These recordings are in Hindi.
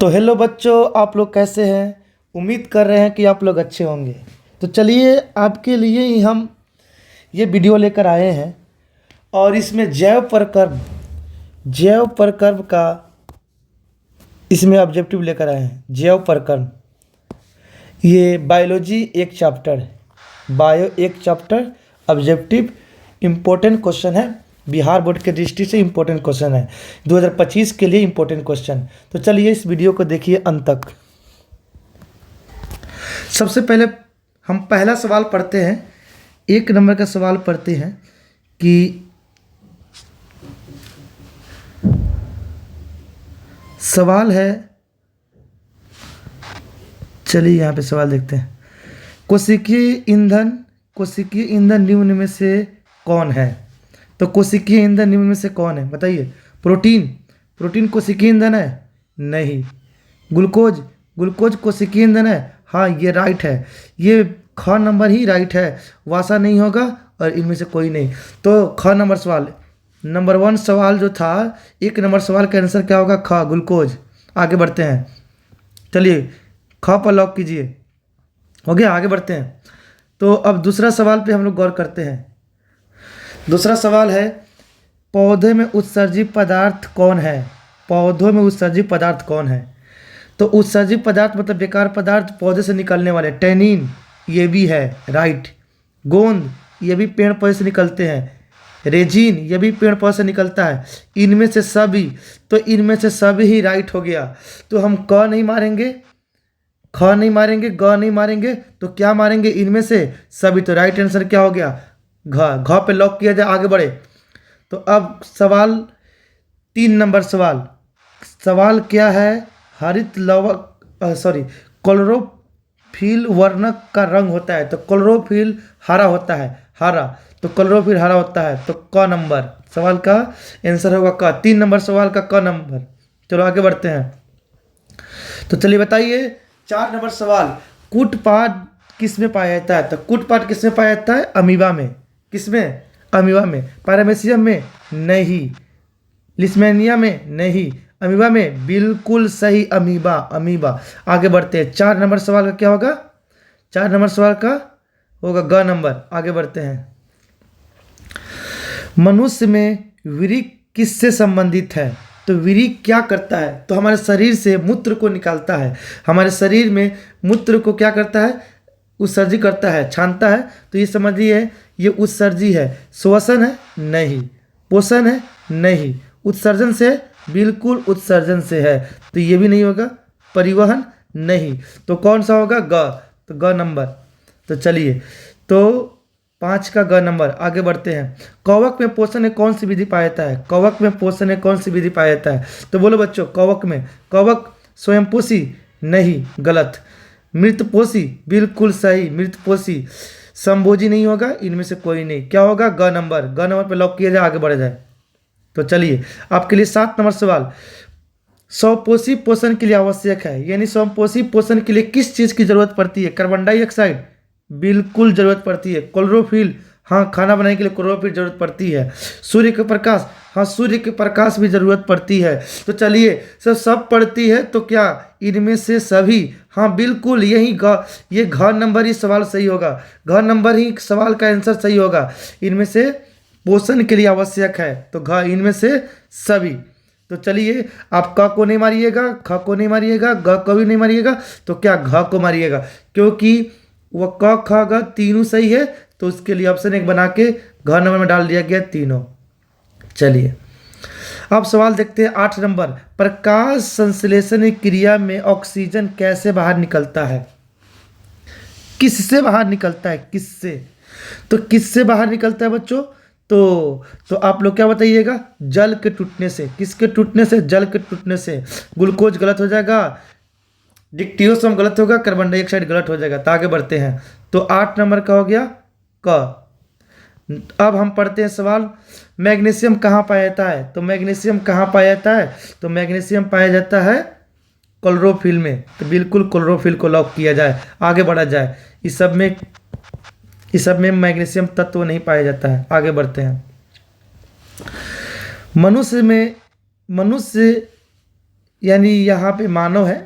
तो हेलो बच्चों, आप लोग कैसे हैं। उम्मीद कर रहे हैं कि आप लोग अच्छे होंगे। तो चलिए आपके लिए ही हम ये वीडियो लेकर आए हैं और इसमें जैव प्रकर्म का इसमें ऑब्जेक्टिव लेकर आए हैं। जैव प्रकर्म ये बायोलॉजी एक चैप्टर है, बायो एक चैप्टर ऑब्जेक्टिव इम्पोर्टेंट क्वेश्चन है। बिहार बोर्ड के दृष्टि से इम्पोर्टेंट क्वेश्चन है, 2025 के लिए इम्पोर्टेंट क्वेश्चन। तो चलिए इस वीडियो को देखिए अंत तक। सबसे पहले हम पहला सवाल पढ़ते हैं, 1 नंबर का सवाल पढ़ते हैं कि सवाल है, चलिए यहाँ पे सवाल देखते हैं। कोशिकीय ईंधन निम्न में से कौन है। तो कोशिकीय ईंधन निम्न में से कौन है बताइए। प्रोटीन कोशिकीय ईंधन है? नहीं। ग्लूकोज कोशिकीय ईंधन है? हाँ, ये राइट है। ये ख नंबर ही राइट है, वासा नहीं होगा और इनमें से कोई नहीं। तो ख नंबर सवाल, नंबर 1 सवाल जो था, 1 नंबर सवाल का आंसर क्या होगा? ख, ग्लूकोज। आगे बढ़ते हैं, चलिए ख पर लॉक कीजिए। हो गया, आगे बढ़ते हैं। तो अब दूसरा सवाल पे हम लोग गौर करते हैं। दूसरा सवाल है, पौधे में उत्सर्जित पदार्थ कौन है। पौधों में उत्सर्जित पदार्थ कौन है? तो उत्सर्जित पदार्थ मतलब बेकार पदार्थ, पौधे से निकलने वाले। टैनिन, ये भी है राइट। गोंद, ये भी पेड़ पौधे से निकलते हैं। रेजिन, ये भी पेड़ पौधे से निकलता है। इनमें से सभी, तो इनमें से सभी ही राइट हो गया। तो हम क नहीं मारेंगे, ख नहीं मारेंगे, ग नहीं मारेंगे, तो क्या मारेंगे? इनमें से सभी। तो राइट आंसर क्या हो गया? घ पे लॉक किया जाए, आगे बढ़े। तो अब सवाल 3 नंबर सवाल क्या है? हरित लवक क्लोरोफिल वर्णक का रंग होता है। तो क्लोरोफिल हरा होता है, हरा। तो क्लोरोफिल हरा होता है। तो क नंबर सवाल का आंसर होगा क। 3 नंबर सवाल का क नंबर। चलो आगे बढ़ते हैं। तो चलिए बताइए 4 नंबर सवाल, कूटपाद किसमें पाया जाता है। तो कूटपाद किसमें पाया जाता है? अमीबा में। किसमें? अमीबा में। पैरामीशियम में? नहीं। लिस्मेनिया में? नहीं। अमीबा में? बिल्कुल सही, अमीबा। आगे बढ़ते हैं। 4 नंबर सवाल का क्या होगा? 4 नंबर सवाल का होगा ग नंबर। आगे बढ़ते हैं। मनुष्य में वृक्क किससे संबंधित है। तो वृक्क क्या करता है? तो हमारे शरीर से मूत्र को निकालता है। हमारे शरीर में मूत्र को क्या करता है? उत्सर्जित करता है, छानता है। तो ये समझिए, ये उत्सर्जी है। श्वसन है? नहीं। पोषण है? नहीं। उत्सर्जन से? बिल्कुल उत्सर्जन से है। तो ये भी नहीं होगा। परिवहन? नहीं। तो कौन सा होगा? ग। तो ग नंबर। तो चलिए, तो 5 का ग नंबर। आगे बढ़ते हैं। कवक में पोषण में कौन सी विधि पाया जाता है। कवक में पोषण में कौन सी विधि पाया जाता है? तो बोलो बच्चों, कवक स्वयंपोषी? नहीं, गलत। मृतपोषी? बिल्कुल सही, मृतपोषी। संभोजी नहीं होगा, इनमें से कोई नहीं। क्या होगा? ग नंबर पे लॉक किया जाए, आगे बढ़ा जाए। तो चलिए आपके लिए 7 नंबर सवाल, स्वपोषी पोषण के लिए आवश्यक है, यानी स्वपोषी पोषण के लिए किस चीज़ की जरूरत पड़ती है? Carbon dioxide? बिल्कुल जरूरत पड़ती है। क्लोरोफिल? हाँ, खाना बनाने के लिए क्लोरोफिल जरूरत पड़ती है। सूर्य के प्रकाश? हाँ, सूर्य के प्रकाश भी जरूरत पड़ती है। तो चलिए, सब पड़ती है, तो क्या इनमें से सभी? हाँ बिल्कुल, ये घ नंबर ही सवाल सही होगा। घ नंबर ही सवाल का आंसर सही होगा। इनमें से पोषण के लिए आवश्यक है, तो घ, इनमें से सभी। तो चलिए, आप क को नहीं मारिएगा, ख को नहीं मारिएगा, ग को भी नहीं मारिएगा, तो क्या घ को मारिएगा, क्योंकि वह क ख ग तीनों सही है। तो उसके लिए ऑप्शन 1 बना के घ नंबर में डाल दिया गया तीनों। चलिए अब सवाल देखते हैं 8 नंबर, प्रकाश संश्लेषण क्रिया में ऑक्सीजन कैसे बाहर निकलता है? किससे बाहर निकलता है? किससे? तो किससे बाहर निकलता है बच्चों? तो आप लोग क्या बताइएगा? जल के टूटने से। किसके टूटने से? जल के टूटने से। ग्लूकोज गलत हो जाएगा, डिक्टियोसम गलत होगा, कार्बन डाइऑक्साइड गलत हो जाएगा। तो आगे बढ़ते हैं। तो 8 नंबर का हो गया क। अब हम पढ़ते हैं सवाल, मैग्नीशियम कहाँ पाया जाता है? तो मैग्नीशियम कहाँ पाया जाता है? तो मैग्नीशियम पाया जाता है क्लोरोफिल में। तो बिल्कुल क्लोरोफिल को लॉक किया जाए, आगे बढ़ा जाए। इस सब में मैग्नीशियम तत्व नहीं पाया जाता है। आगे बढ़ते हैं। मनुष्य यानी यहाँ पे मानव है,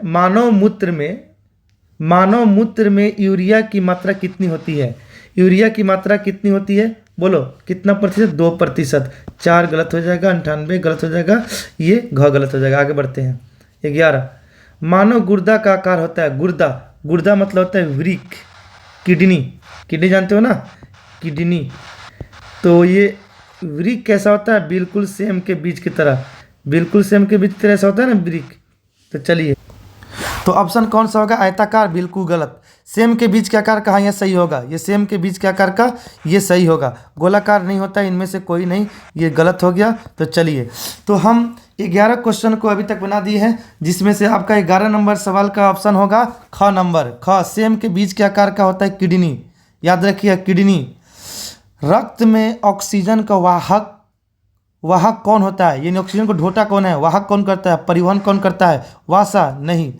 मानव मूत्र में यूरिया की मात्रा कितनी होती है? यूरिया की मात्रा कितनी होती है? बोलो कितना प्रतिशत? 2%। 4 गलत हो जाएगा, 98 गलत हो जाएगा, ये घ गलत हो जाएगा। आगे बढ़ते हैं। 11, मानव गुर्दा का आकार होता है। गुर्दा मतलब होता है वृक्क, किडनी जानते हो ना, किडनी। तो ये वृक्क कैसा होता है? बिल्कुल सेम के बीज की तरह, ऐसा होता है ना वृक्क। तो चलिए, तो ऑप्शन कौन सा होगा? आयताकार, बिल्कुल गलत। सेम के बीज के आकार कहाँ? यह सही होगा, ये सेम के बीज के आकार का ये सही होगा। गोलाकार नहीं होता, इनमें से कोई नहीं, ये गलत हो गया। तो चलिए, तो हम 11 क्वेश्चन को अभी तक बना दिए हैं, जिसमें से आपका 11 नंबर सवाल का ऑप्शन होगा ख नंबर। ख, सेम के बीज के आकार का होता है किडनी। याद रखिए, किडनी। रक्त में ऑक्सीजन का वाहक कौन होता है? यानी ऑक्सीजन को ढोता कौन है? वाहक कौन करता है? परिवहन कौन करता है? वासा नहीं,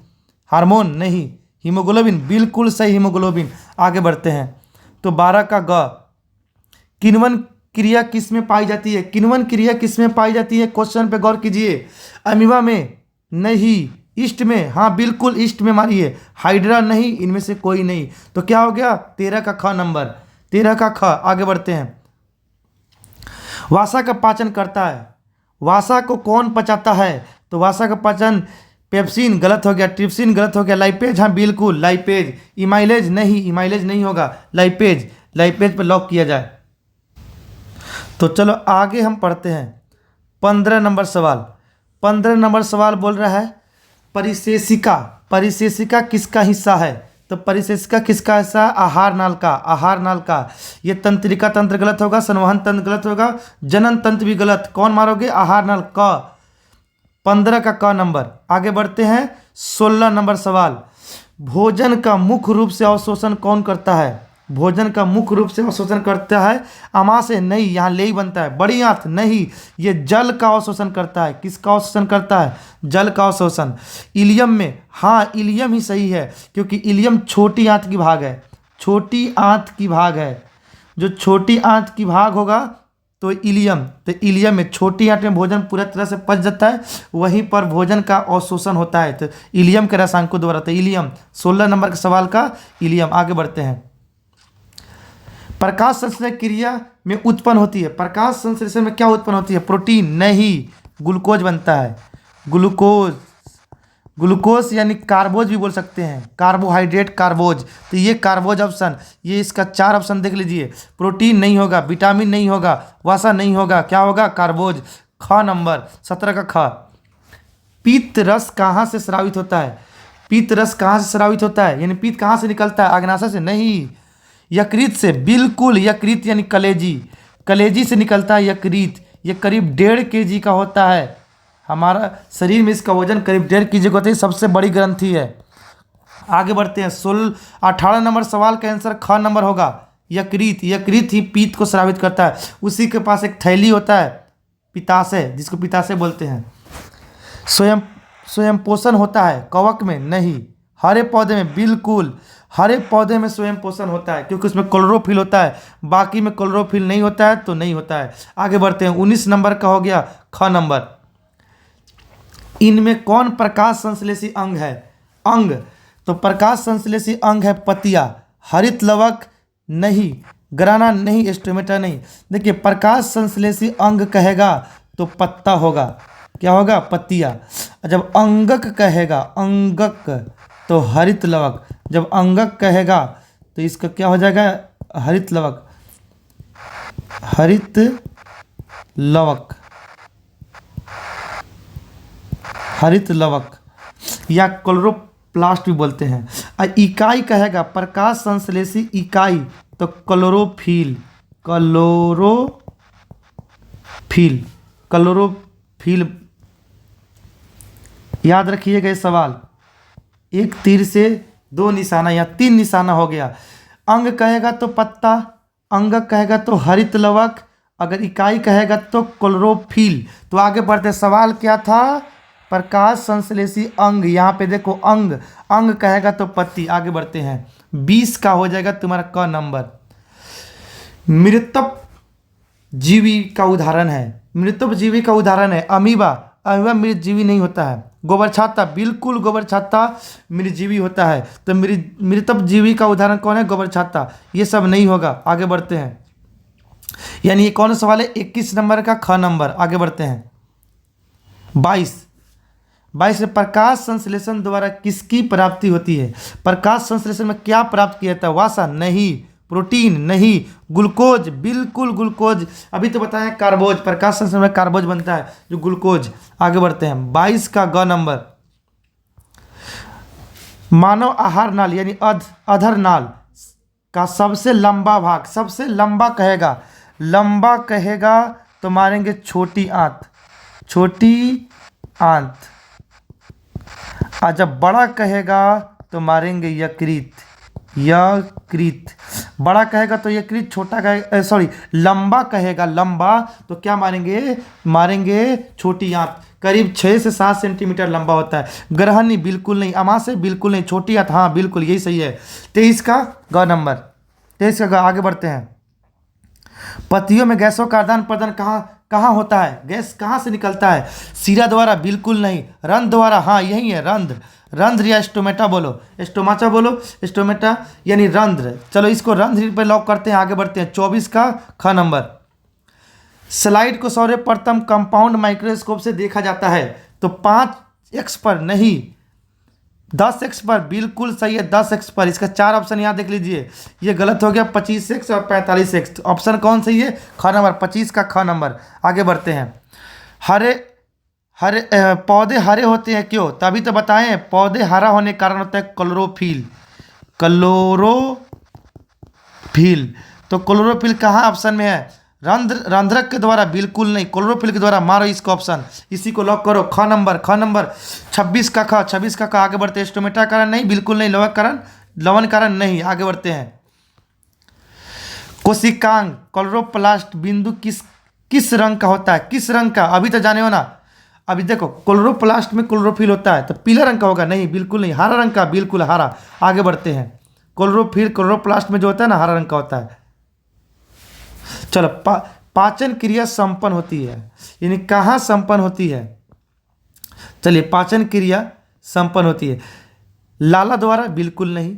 हार्मोन नहीं, हीमोग्लोबिन, बिल्कुल सही, हीमोग्लोबिन। आगे बढ़ते हैं। तो 12 का ग, किण्वन क्रिया किस में पाई जाती है? किण्वन क्रिया किस में पाई जाती है? क्वेश्चन पे गौर कीजिए। अमीबा में नहीं, ईस्ट में, हाँ बिल्कुल ईस्ट में मारिए। हाइड्रा नहीं, इनमें से कोई नहीं। तो क्या हो गया? 13 का ख नंबर, 13 का ख। आगे बढ़ते हैं। वासा का पाचन करता है। वासा को कौन पचाता है? तो वासा का पाचन पेप्सिन गलत हो गया, ट्रिप्सिन गलत हो गया, लाइपेज, हाँ बिल्कुल लाइपेज। इमाइलेज नहीं होगा, लाइपेज पर लॉक किया जाए। तो चलो आगे हम पढ़ते हैं। 15 नंबर सवाल। 15 नंबर सवाल बोल रहा है परिशेषिका किसका हिस्सा है? तो परिशेषिका किसका हिस्सा? आहार नाल का। ये तंत्रिका तंत्र गलत होगा, संवहन तंत्र गलत होगा, जनन तंत्र भी गलत। कौन मारोगे? आहार नाल का। 15 का क नंबर। आगे बढ़ते हैं। 16 नंबर सवाल। भोजन का मुख्य रूप से अवशोषण कौन करता है? भोजन का मुख्य रूप से अवशोषण करता है आमाशय नहीं, यहाँ ले ही बनता है। बड़ी आंत नहीं, ये जल का अवशोषण करता है। किसका अवशोषण करता है? जल का अवशोषण। इलियम में, हाँ इलियम ही सही है, क्योंकि इलियम छोटी आंत की भाग है, जो छोटी आंत की भाग होगा तो इलियम में छोटी आंत में भोजन पूरा तरह से पच जाता है, वहीं पर भोजन का अवशोषण होता है। तो इलियम के रसायन को दोबारा, तो इलियम 16 नंबर के सवाल का इलियम। आगे बढ़ते हैं। प्रकाश संश्लेषण क्रिया में उत्पन्न होती है। प्रकाश संश्लेषण में क्या उत्पन्न होती है? प्रोटीन नहीं, ग्लूकोज बनता है। ग्लूकोज यानी कार्बोज भी बोल सकते हैं, कार्बोहाइड्रेट, कार्बोज। तो ये कार्बोज ऑप्शन, ये इसका 4 ऑप्शन देख लीजिए। प्रोटीन नहीं होगा, विटामिन नहीं होगा, वसा नहीं होगा, क्या होगा? कार्बोज। ख नंबर 17 का ख। पित्त रस कहाँ से स्रावित होता है? पित्त रस कहाँ से स्रावित होता है? यानी पित्त कहाँ से निकलता है? अग्नाशय से नहीं, यकृत से। बिल्कुल, यकृत यानी कलेजी से निकलता है यकृत। ये करीब 1.5 kg का होता है। हमारा शरीर में इसका वजन करीब 1.5 kg का होता है, सबसे बड़ी ग्रंथि है। आगे बढ़ते हैं। 18 नंबर सवाल का आंसर ख नंबर होगा, यकृत ही पित्त को स्रावित करता है। उसी के पास एक थैली होता है, पित्ताशय, जिसको पित्ताशय बोलते हैं। स्वयं पोषण होता है कवक में नहीं, हरे पौधे में, बिल्कुल हरे पौधे में स्वयं पोषण होता है, क्योंकि उसमें क्लोरोफिल होता है। बाकी में क्लोरोफिल नहीं होता है, तो नहीं होता है। आगे बढ़ते हैं। 19 नंबर का हो गया ख नंबर। इनमें कौन प्रकाश संश्लेषी अंग है? तो प्रकाश संश्लेषी अंग है पतिया, हरित लवक नहीं, ग्राना नहीं, स्टोमेटा नहीं। देखिए, प्रकाश संश्लेषी अंग कहेगा तो पत्ता होगा, क्या होगा? पत्तिया। जब अंगक कहेगा, तो हरित लवक। जब अंगक कहेगा तो इसका क्या हो जाएगा? हरित लवक या क्लोरोप्लास्ट भी बोलते हैं। इकाई कहेगा प्रकाश संश्लेषी इकाई, तो क्लोरोफिल। याद रखिएगा ये सवाल। एक तीर से 2 निशाना या 3 निशाना हो गया। अंग कहेगा तो पत्ता, अंगक कहेगा तो हरित लवक, अगर इकाई कहेगा तो क्लोरोफिल। तो आगे बढ़ते। सवाल क्या था? प्रकाश संश्लेषी अंग। यहाँ पे देखो, अंग कहेगा तो पत्ती। आगे बढ़ते हैं। 20 का हो जाएगा तुम्हारा क नंबर। मृतक जीवी का उदाहरण है अमीबा। अमीबा मृत जीवी नहीं होता है। गोबर छाता, बिल्कुल गोबर छाता मृतजीवी होता है। तो मृतजीवी का उदाहरण कौन है? गोबर छाता। ये सब नहीं होगा, आगे बढ़ते हैं। यानी ये कौन सा सवाल है? 21 नंबर का ख नंबर। आगे बढ़ते हैं। 22 में प्रकाश संश्लेषण द्वारा किसकी प्राप्ति होती है? प्रकाश संश्लेषण में क्या प्राप्त किया जाता है? वसा नहीं, प्रोटीन नहीं, ग्लूकोज, बिल्कुल ग्लूकोज। अभी तो बताया कार्बोज, प्रकाश संश्लेषण में कार्बोज बनता है जो ग्लूकोज। आगे बढ़ते हैं। 22 का ग नंबर, मानव आहार नाल यानी अधर नाल का सबसे लंबा भाग, सबसे लंबा कहेगा तो मारेंगे छोटी आंत, छोटी आंत। और जब बड़ा कहेगा तो मारेंगे यकृत, बड़ा कहेगा तो यकृत, छोटा कहेगा लंबा कहेगा, लंबा तो क्या मारेंगे छोटी आंत। करीब 6 से 7 सेंटीमीटर लंबा होता है। ग्रहणी बिल्कुल नहीं, अमाशय बिल्कुल नहीं, छोटी आंत हाँ बिल्कुल, यही सही है। 23 का ग नंबर, 23 का ग। आगे बढ़ते हैं। पतियों में गैसों का आदान प्रदान कहाँ होता है? गैस कहाँ से निकलता है? सीरा द्वारा, बिल्कुल नहीं। रंध्र द्वारा, हाँ यही है, रंध्र या स्टोमेटा बोलो, स्टोमेटा यानी रंध्र। चलो इसको रंध्र पे लॉक करते हैं। आगे बढ़ते हैं। 24 का ख नंबर, स्लाइड को सर्वप्रथम कंपाउंड माइक्रोस्कोप से देखा जाता है तो 5x पर नहीं 10x पर, बिल्कुल सही है 10x पर। इसका 4 ऑप्शन यहाँ देख लीजिए, ये गलत हो गया। 25x और 45x। ऑप्शन कौन सही है? ख नंबर, 25 का ख नंबर। आगे बढ़ते हैं। हरे पौधे हरे होते हैं क्यों? तभी तो बताएं, पौधे हरा होने के कारण होता है क्लोरोफिल। तो क्लोरोफिल कहाँ ऑप्शन में है? रंध्रक के द्वारा, बिल्कुल नहीं, क्लोरोफिल के द्वारा। मारो इसको ऑप्शन, इसी को लॉक करो। ख नंबर 26 का ख। आगे बढ़ते हैं। स्टोमेटा कारण नहीं, बिल्कुल नहीं। लवण कारण नहीं। आगे बढ़ते हैं। कोशिकांग क्लोरोप्लास्ट बिंदु किस रंग का होता है? किस रंग का? अभी तो जाने हो ना। अभी देखो, क्लोरोप्लास्ट में क्लोरोफिल होता है तो पीला रंग का होगा? नहीं, बिल्कुल नहीं। हरा रंग का, बिल्कुल हरा। आगे बढ़ते हैं। क्लोरोप्लास्ट में जो होता है ना, हरा रंग का होता है। चलो, पाचन क्रिया संपन्न होती है, यानी कहाँ संपन्न होती है? चलिए, पाचन क्रिया संपन्न होती है लाला द्वारा, बिल्कुल नहीं।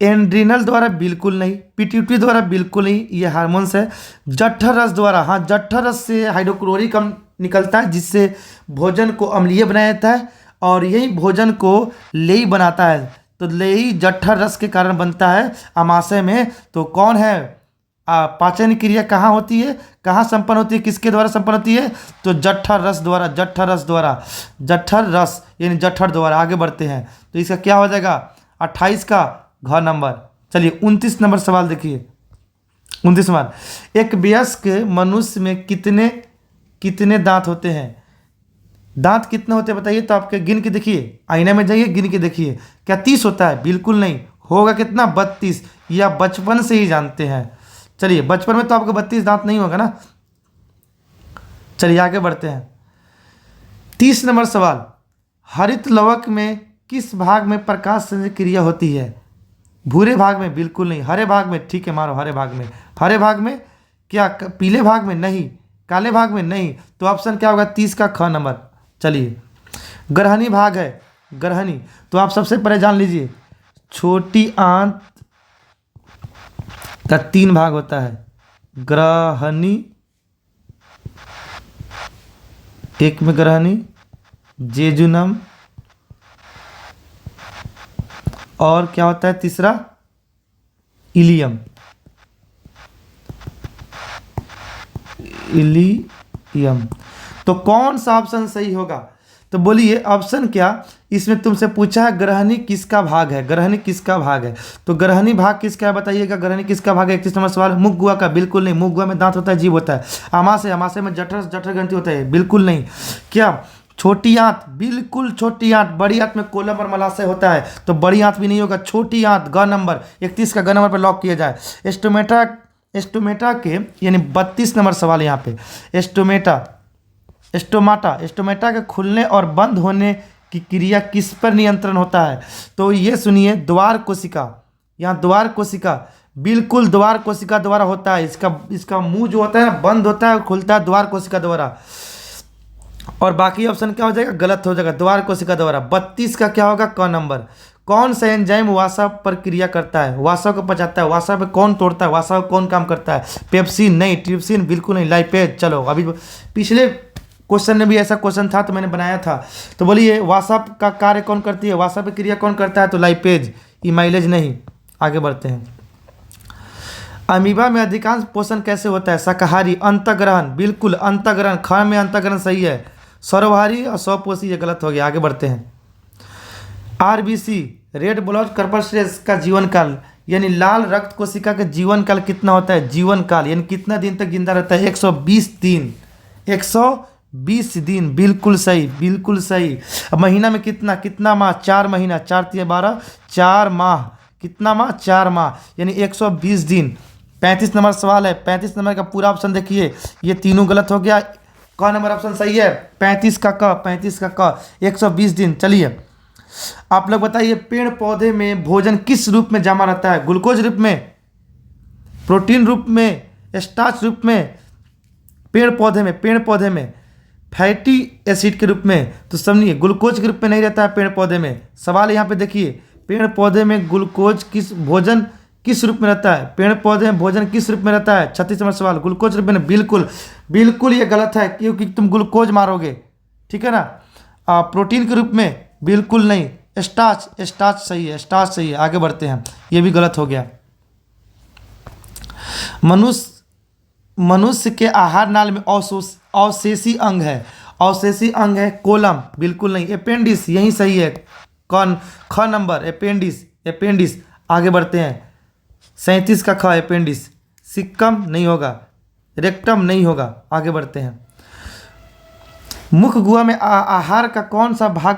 एंड्रिनल द्वारा, बिल्कुल नहीं। पिट्यूटरी द्वारा, बिल्कुल नहीं, ये हार्मोन्स है। जठर रस द्वारा, हाँ जठर रस से हाइड्रोक्लोरिक अम्ल निकलता है जिससे भोजन को अम्लीय बनाया जाता है और यही भोजन को लेई बनाता है। तो लेई जठर रस के कारण बनता है आमाशय में। तो कौन है? पाचन क्रिया कहाँ होती है, कहाँ संपन्न होती है, किसके द्वारा संपन्न होती है? तो जठर रस द्वारा, जठर रस यानी जठर द्वारा। आगे बढ़ते हैं। तो इसका क्या हो जाएगा? 28 का घ नंबर। चलिए 29 नंबर सवाल देखिए। 29 सवाल, एक वयस्क मनुष्य में कितने दांत होते हैं? दांत कितने होते हैं बताइए तो आपके गिन के देखिए, आईने में जाइए, गिन के देखिए। क्या 30 होता है? बिल्कुल नहीं। होगा कितना? 32। ये आप बचपन से ही जानते हैं। चलिए, बचपन में तो आपको 32 दांत नहीं होगा ना। चलिए आगे बढ़ते हैं। 30 नंबर सवाल, हरित लवक में किस भाग में प्रकाश संश्लेषण क्रिया होती है? भूरे भाग में? बिल्कुल नहीं। हरे भाग में? ठीक है, मारो हरे भाग में। हरे भाग में क्या? पीले भाग में? नहीं। काले भाग में? नहीं। तो ऑप्शन क्या होगा? 30 का ख नंबर। चलिए, ग्रहणी भाग है, ग्रहणी। तो आप सबसे पहले जान लीजिए, छोटी आंत का 3 भाग होता है। ग्रहणी, एक में ग्रहणी, जेजुनम, और क्या होता है तीसरा? इलियम। तो कौन सा ऑप्शन सही होगा? तो बोलिए ऑप्शन क्या? इसमें तुमसे पूछा है ग्रहणी किसका भाग है, ग्रहणी किसका भाग है। तो ग्रहणी भाग किसका है बताइएगा? ग्रहणी किसका भाग है? 31 नंबर सवाल। मुख गुहा का? बिल्कुल नहीं। मुख गुहा में दांत होता है, जीभ होता है। आमाशय में जठर ग्रंथि होता है? बिल्कुल नहीं। क्या? छोटी आंत? बिल्कुल छोटी आंत। बड़ी आंत में कोलम और मलाशय होता है, तो बड़ी आंत भी नहीं होगा। छोटी आंत, ग नंबर। 31 का ग नंबर पर लॉक किया जाए। स्टोमेटा के यानी 32 नंबर सवाल यहाँ पे। स्टोमेटा के खुलने और बंद होने की क्रिया किस पर नियंत्रण होता है? तो ये सुनिए, द्वार कोशिका। यहाँ द्वार कोशिका, बिल्कुल द्वार कोशिका द्वारा होता है। इसका मुंह जो होता है ना, बंद होता है और खुलता है द्वार कोशिका द्वारा। और बाकी ऑप्शन क्या हो जाएगा, गलत हो जाएगा। द्वार कोशिका द्वारा। 32 का क्या होगा, क नंबर। कौन सा एंजाइम वासा पर क्रिया करता है, वासा को पचाता है, वासा पे कौन तोड़ता है, वासा को कौन काम करता है, पेप्सिन नहीं, ट्रिप्सिन बिल्कुल नहीं, लाइपेज। चलो अभी पिछले क्वेश्चन में भी ऐसा क्वेश्चन था तो मैंने बनाया था। तो बोलिए वासा का कार्य कौन करती है, वासा पे क्रिया कौन करता है, तो लाइपेज, इमाइलेज नहीं। आगे बढ़ते हैं। अमीबा में अधिकांश पोषण कैसे होता है, शाकाहारी, अंतःग्रहण, बिल्कुल अंतःग्रहण, ख में अंतःग्रहण सही है। सर्वहारी और स्वपोषी ये गलत हो गया। आगे बढ़ते हैं। आरबीसी, रेड ब्लड कॉर्पस्कुलस का जीवन काल यानी लाल रक्त कोशिका का जीवन काल कितना होता है, जीवन काल यानी कितना दिन तक जिंदा रहता है, 120 दिन। 120 दिन, बिल्कुल सही, बिल्कुल सही। अब महीना में कितना, कितना माह, 4 महीना, 4 × 12, 4 माह, कितना माह, 4 माह यानी 120 दिन। 35 नंबर सवाल है। 35 नंबर का पूरा ऑप्शन देखिए, ये तीनों गलत हो गया। क नंबर ऑप्शन सही है, 35 का क, 35 का क, 120 दिन। चलिए आप लोग बताइए, पेड़ पौधे में भोजन किस रूप में जमा रहता है, ग्लूकोज रूप में, प्रोटीन रूप में, स्टार्च रूप में, पेड़ पौधे में फैटी एसिड के रूप में। तो समझिए ग्लूकोज के रूप में नहीं रहता है पेड़ पौधे में। सवाल यहाँ पे देखिए, पेड़ पौधे में ग्लूकोज भोजन किस रूप में रहता है, पेड़ पौधे में भोजन किस रूप में रहता है। 36 नंबर सवाल, ग्लूकोज रूप में, बिल्कुल बिल्कुल ये गलत है क्योंकि तुम ग्लूकोज मारोगे, ठीक है ना। प्रोटीन के रूप में, बिल्कुल नहीं। स्टार्च सही है, स्टार्च सही है। आगे बढ़ते हैं, ये भी गलत हो गया। मनुष्य के आहार नाल में अवशेषी अंग है, अवशेषी अंग है कोलम, बिल्कुल नहीं। अपेंडिस यही सही है, कौन, ख नंबर, अपेंडिस। आगे बढ़ते हैं। 37 का ख, अपेंडिस। सिक्कम नहीं होगा, रेक्टम नहीं होगा। आगे बढ़ते हैं। मुख गुहा में आहार का कौन सा भाग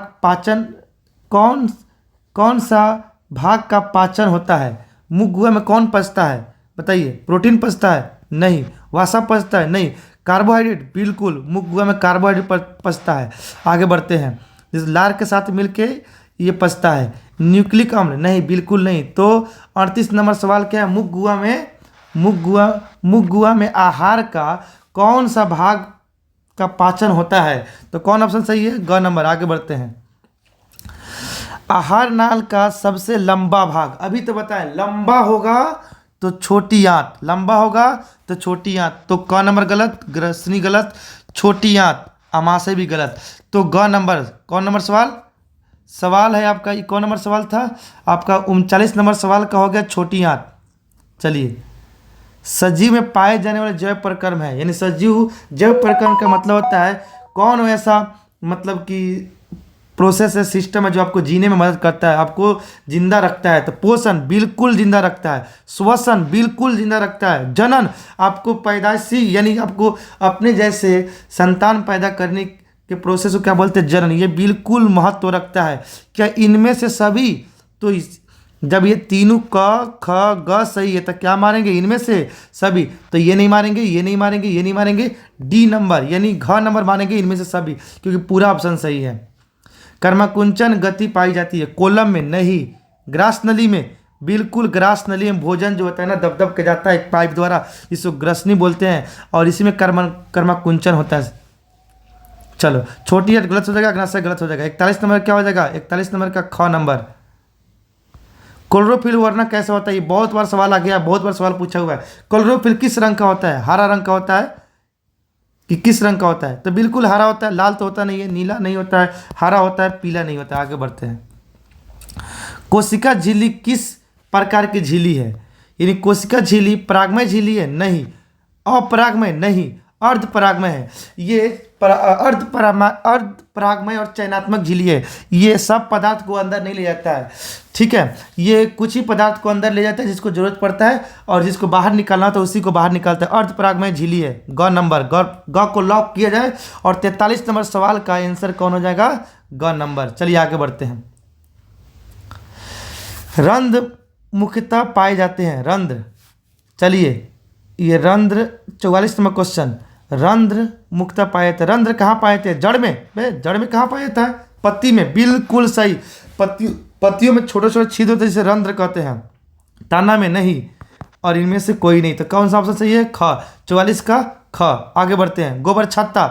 का पाचन होता है, मुख गुहा में कौन पचता है, बताइए। प्रोटीन पचता है, नहीं। वसा पचता है, नहीं। कार्बोहाइड्रेट, बिल्कुल मुख गुहा में कार्बोहाइड्रेट पचता है। आगे बढ़ते हैं। जिस लार के साथ मिलके ये पचता है। न्यूक्लिक अम्ल, नहीं, बिल्कुल नहीं। तो 38 नंबर सवाल क्या है, मुख गुहा में आहार का कौन सा भाग का पाचन होता है, तो कौन ऑप्शन सही है, ग नंबर। आगे बढ़ते हैं। आहार नाल का सबसे लंबा भाग, अभी तो बताएं, लंबा होगा तो छोटी आंत, लंबा होगा तो छोटी आंत। तो क नंबर गलत, ग्रसनी गलत, छोटी आंत, अमाशय भी गलत। तो ग नंबर। कौन नंबर सवाल है आपका, ये कौन नंबर सवाल था आपका, 39 नंबर सवाल का हो गया, छोटी आंत। चलिए, सजीव में पाए जाने वाले जैव प्रक्रम है, यानी सजीव जैव प्रक्रम का मतलब होता है कौन ऐसा, मतलब कि प्रोसेस है, सिस्टम है जो आपको जीने में मदद करता है, आपको जिंदा रखता है। तो पोषण बिल्कुल जिंदा रखता है, श्वसन बिल्कुल जिंदा रखता है, जनन आपको पैदाइशी यानी आपको अपने जैसे संतान पैदा करने के प्रोसेस को क्या बोलते हैं, जनन, ये बिल्कुल महत्व रखता है। क्या इनमें से सभी, तो जब ये तीनों क ख ग सही है तो क्या मारेंगे, इनमें से सभी। तो ये नहीं मारेंगे, ये नहीं मारेंगे, ये नहीं मारेंगे, डी नंबर यानी घ नंबर मारेंगे इनमें से सभी, क्योंकि पूरा ऑप्शन सही है। कर्मकुंचन गति पाई जाती है कोलम में, नहीं। ग्रास नली में, बिल्कुल ग्रास नली में भोजन जो होता है ना दब के जाता है एक पाइप द्वारा, इसको ग्रसनी बोलते हैं, और इसी में कर्मकुंचन होता है। चलो, छोटी हट गलत हो जाएगा, अग्नाशय गलत हो जाएगा। 41 नंबर क्या हो जाएगा, 41 नंबर का ख नंबर। क्लोरोफिल वर्णन कैसा होता है, ये बहुत बार सवाल आ गया, बहुत बार सवाल पूछा हुआ है। क्लोरोफिल किस रंग का होता है, हरा रंग का होता है कि किस रंग का होता है, तो बिल्कुल हरा होता है, लाल तो होता नहीं है, नीला नहीं होता है, हरा होता है, पीला नहीं होता है। आगे बढ़ते हैं। कोशिका झिल्ली किस प्रकार की झिल्ली है, यानी कोशिका झिल्ली परागमय झिल्ली है, नहीं। अपरागमय, नहीं। अर्धपरागमय है, ये अर्धपरागमय और चयनात्मक झिल्ली है। ये सब पदार्थ को अंदर नहीं ले जाता है, ठीक है। ये कुछ ही पदार्थ को अंदर ले जाता है जिसको जरूरत पड़ता है, और जिसको बाहर निकालना तो उसी को बाहर निकालता है। अर्धपरागमय झिल्ली है, ग नंबर। ग को लॉक किया जाए, और 43 नंबर सवाल का आंसर कौन हो जाएगा, ग नंबर। चलिए आगे बढ़ते हैं। रंध्र मुख्यतः पाए जाते हैं, रंध्र। चलिए, ये रंध्र 44 नंबर क्वेश्चन, रंध्र मुख्यतः पाए जाते हैं। रंध्र कहाँ पाए जाते हैं, जड़ में। जड़ में कहाँ पाया जाता है, पत्ती में, बिल्कुल सही। पत्तियों में छोटे छोटे छेद होते हैं जिसे रंध्र कहते हैं, तना में नहीं, और इनमें से कोई नहीं। तो कौन सा ऑप्शन सही है, ख। 44 का ख। आगे बढ़ते हैं। गोबर छत्ता,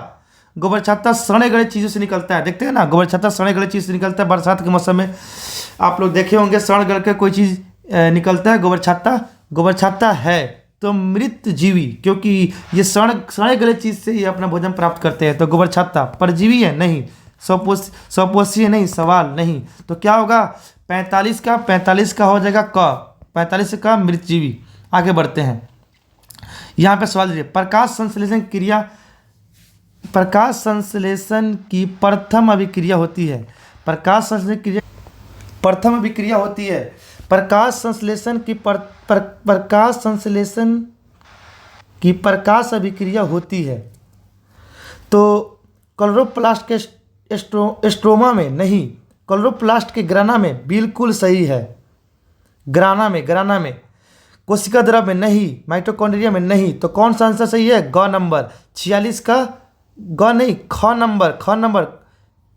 गोबर छत्ता सड़े गले चीज़ों से निकलता है, देखते हैं ना, गोबर छत्ता सड़े गले चीज़ से निकलता है। बरसात के मौसम में आप लोग देखे होंगे सड़ गल के कोई चीज़ निकलता है, गोबर छत्ता है तो मृत जीवी, क्योंकि ये सड़े गले चीज़ से ये अपना भोजन प्राप्त करते हैं। तो गोबर छत्ता परजीवी है नहीं, स्वपोषी नहीं, सवाल नहीं। तो क्या होगा 45 का हो जाएगा क, 45 का मृतजीवी। आगे बढ़ते हैं, यहाँ पे सवाल दीजिए, प्रकाश संश्लेषण की प्रथम अभिक्रिया होती है। प्रकाश संश्लेषण की प्रकाश अभिक्रिया होती है। तो क्लोरोप्लास्ट के स्ट्रोमा में नहीं, क्लोरोप्लास्ट के ग्राना में बिल्कुल सही है। ग्राना में कोशिका द्रव में नहीं, माइटोकॉन्ड्रिया में नहीं। तो कौन सा आंसर सही है? ग नंबर 46 का ग नहीं, ख नंबर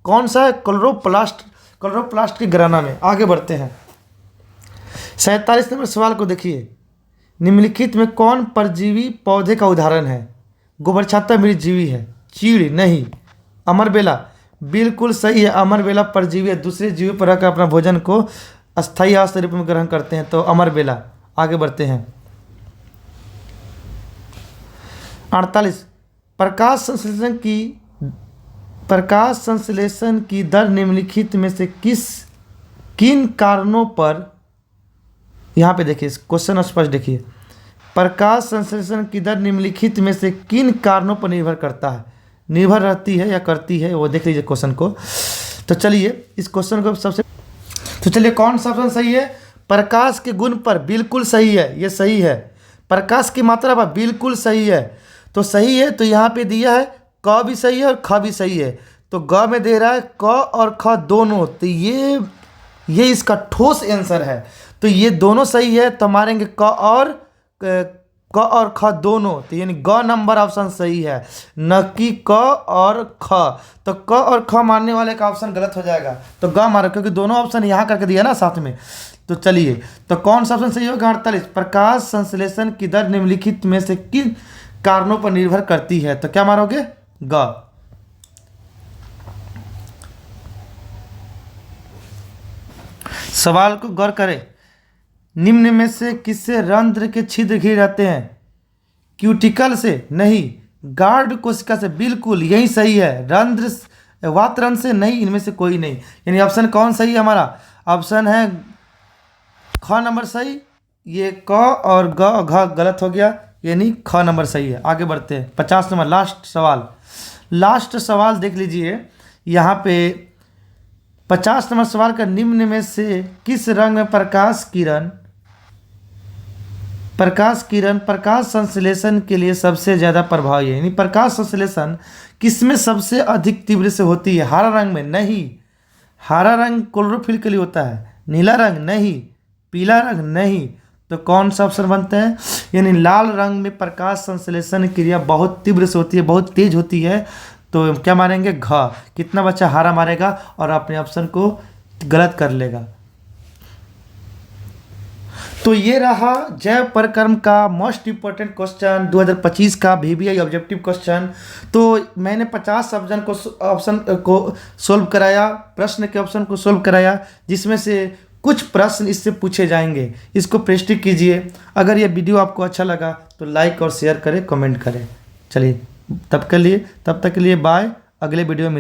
कौन सा है? क्लोरोप्लास्ट के ग्राना में। आगे बढ़ते हैं, 47 नंबर सवाल को देखिए, निम्नलिखित में कौन परजीवी पौधे का उदाहरण है? गोबर छत्ता मृतजीवी है, चीड़ नहीं, अमरबेला बिल्कुल सही है। अमरबेला परजीवी है, दूसरे जीवी पर रहकर अपना भोजन को अस्थायी आवास के रूप में ग्रहण करते हैं। तो अमरबेला। आगे बढ़ते हैं, 48 प्रकाश संश्लेषण की दर निम्नलिखित में से किन कारणों पर, यहाँ पे देखिए क्वेश्चन स्पष्ट देखिए, प्रकाश संश्लेषण की दर निम्नलिखित में से किन कारणों पर निर्भर करता है? निर्भर रहती है या करती है, वो देख लीजिए क्वेश्चन को। तो चलिए इस क्वेश्चन को चलिए कौन सा ऑप्शन सही है? प्रकाश के गुण पर बिल्कुल सही है, ये सही है। प्रकाश की मात्रा पर बिल्कुल सही है, तो सही है। तो यहाँ पे दिया है क भी सही है और ख भी सही है। तो ग में दे रहा है क और ख दोनों, तो ये इसका ठोस आंसर है। तो ये दोनों सही है, तो मारेंगे क और ख दोनों, तो यानी ग नंबर ऑप्शन सही है, न कि क और ख। तो क और ख मारने वाले का ऑप्शन गलत हो जाएगा, तो ग मारो, क्योंकि दोनों ऑप्शन यहाँ करके दिया ना साथ में। तो चलिए, तो कौन सा ऑप्शन सही होगा? 48 प्रकाश संश्लेषण की दर निम्नलिखित में से किन कारणों पर निर्भर करती है? तो क्या मारोगे? ग। सवाल को गौर करें, निम्न में से किससे रंध्र के छिद्र घिरे रहते हैं? क्यूटिकल से नहीं, गार्ड कोशिका से बिल्कुल, यही सही है। रंध्र वातरंध्र से नहीं, इनमें से कोई नहीं। यानी ऑप्शन कौन सही है हमारा? ऑप्शन है ख नंबर सही। ये क और ग घ गलत हो गया, यानी ख नंबर सही है। आगे बढ़ते हैं, 50 नंबर लास्ट सवाल देख लीजिए। यहाँ पे 50 नंबर सवाल का, निम्न में से किस रंग में प्रकाश किरण प्रकाश संश्लेषण के लिए सबसे ज़्यादा प्रभावी है? यानी प्रकाश संश्लेषण किसमें सबसे अधिक तीव्र से होती है? हरा रंग में नहीं, हरा रंग क्लोरोफिल के लिए होता है। नीला रंग नहीं, पीला रंग नहीं। तो कौन सा ऑप्शन बनता है? यानी लाल रंग में प्रकाश संश्लेषण क्रिया बहुत तीव्र से होती है, बहुत तेज होती है। तो क्या मारेंगे? घ। कितना बच्चा हरा मारेगा और अपने ऑप्शन को गलत कर लेगा। तो ये रहा जैव प्रकर्म का मोस्ट इंपॉर्टेंट क्वेश्चन 2025 का VBI ऑब्जेक्टिव क्वेश्चन। तो मैंने 50 ऑप्शन को सोल्व कराया, प्रश्न के ऑप्शन को सोल्व कराया, जिसमें से कुछ प्रश्न इससे पूछे जाएंगे। इसको प्रैक्टिस कीजिए। अगर ये वीडियो आपको अच्छा लगा तो लाइक और शेयर करें, कमेंट करें। चलिए तब तक के लिए बाय। अगले वीडियो में